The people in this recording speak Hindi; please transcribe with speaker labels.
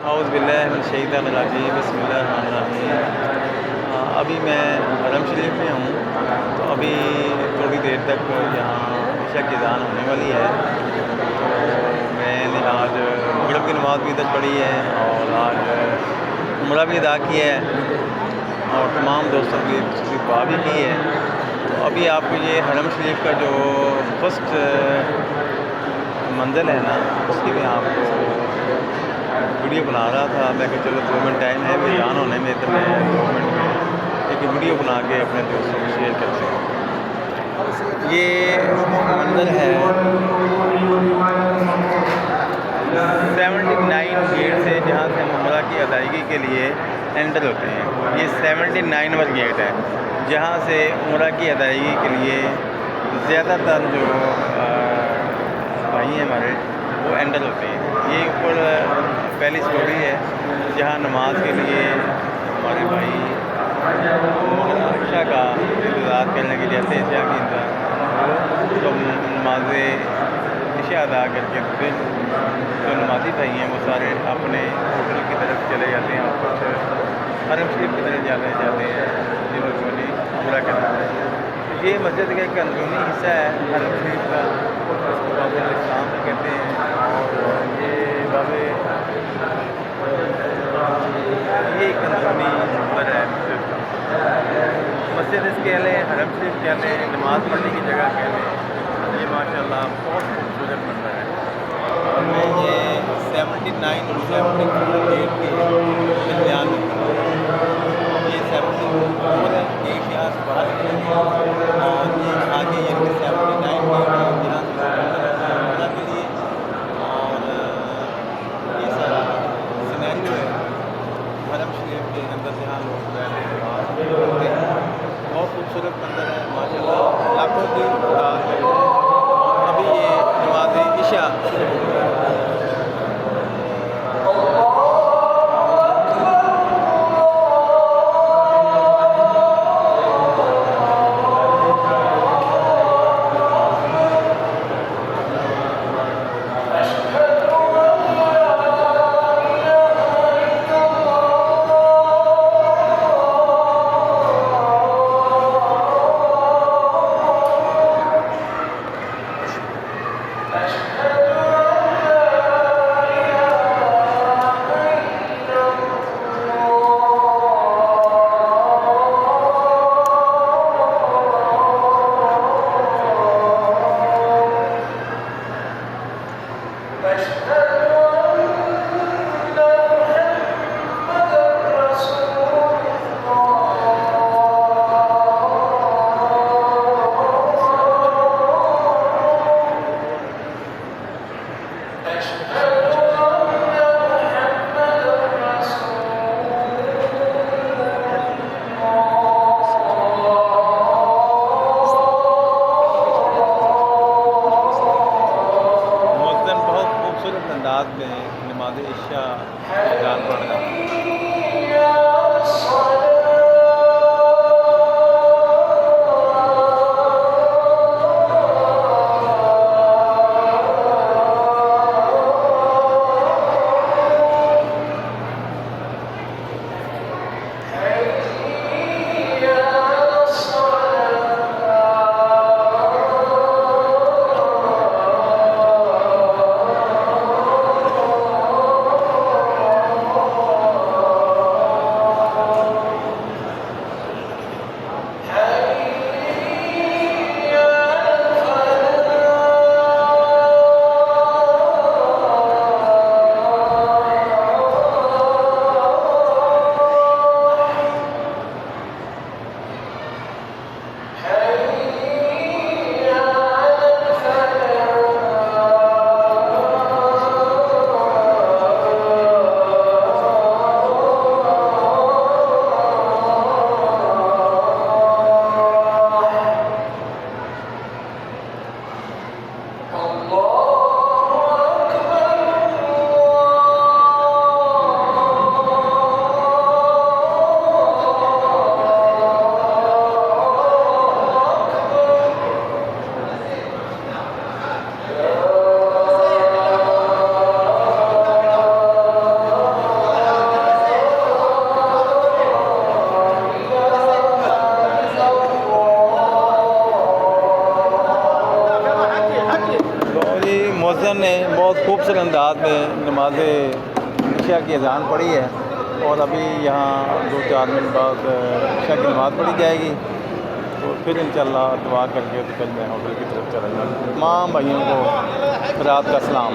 Speaker 1: औज़ुबिल्लाहिमिनश्शैतानिर्रजीम बिस्मिल्लाहिर्रहमानिर्रहीम। अभी मैं हरम शरीफ में हूँ। तो अभी थोड़ी देर तक यहाँ इशा की अज़ान होने वाली है। तो मैंने आज मगरिब की नमाज़ भी इधर पढ़ी है और आज उम्रा भी अदा की है और तमाम दोस्तों की दुआ भी की है। तो अभी आपको ये हरम शरीफ का जो फर्स्ट मंज़िल है ना, उसकी मैं आपको वीडियो बना रहा था। मैं कि चलो 2 मिनट टाइम है भी अज़ान होने में, तो मैं 2 मिनट में एक वीडियो बना के अपने दोस्तों को शेयर करते हैं। ये मंज़िल है 79 गेट से, जहाँ से हम उम्रा की अदायगी के लिए एंटर होते हैं। ये 79 नंबर गेट है, जहाँ से उम्रा की अदायगी के लिए ज़्यादातर जो भाई हैं हमारे, वो एंटर होते हैं। ये ऊपर पहली स्टोरी है, जहाँ नमाज के लिए हमारे भाई इशा का इंतज़ार करने के लिए आते हैं। इशा की तो नमाज इशा अदा करके फिर जो नमाजी भाई हैं वो सारे अपने होटल की तरफ चले जाते हैं और कुछ हरम शरीफ की तरफ जाते हैं जिनको ने पूरा करना है। ये मस्जिद का एक अंदरूनी हिस्सा है हरम शरीफ का, उसको बाबुल इस्लाम कहते हैं। और ये एक अंदरूनी मंदिर है मस्जिद इसके लें, हरम शरीफ कह लें, नमाज़ पढ़ने की जगह कह लें। ये माशाल्लाह बहुत खूबसूरत मंदिर है। और मैं ये 79 और 74 गेट के दरमियान में खड़ा हूँ। ये 74 है गेट यहाँ से बाहर निकलेंगे और ये आगे ये 79 गेट है जहाँ से उम्रा के लिए। और ये सारा सिनेरियो है हरम शरीफ के अंदर, जहाँ लोग रहते हैं होते हैं। बहुत खूबसूरत मंदिर है माशाल्लाह, लाखों की तादाद में। अभी ये नमाज़ इशा शुरू हो गई है। अंदाज में नमाज़ इशा अज़ान पढ़ रहा है।
Speaker 2: मुअज्जिन ने बहुत खूबसूरत अंदाज में नमाज इशा की अजान पढ़ी है और अभी यहाँ 2-4 मिनट बाद इशा की नमाज़ पढ़ी जाएगी। तो फिर इंशाअल्लाह दुआ करके तो फिर मैं होटल की तरफ चला जाऊँगा। तमाम भाइयों को रात का सलाम।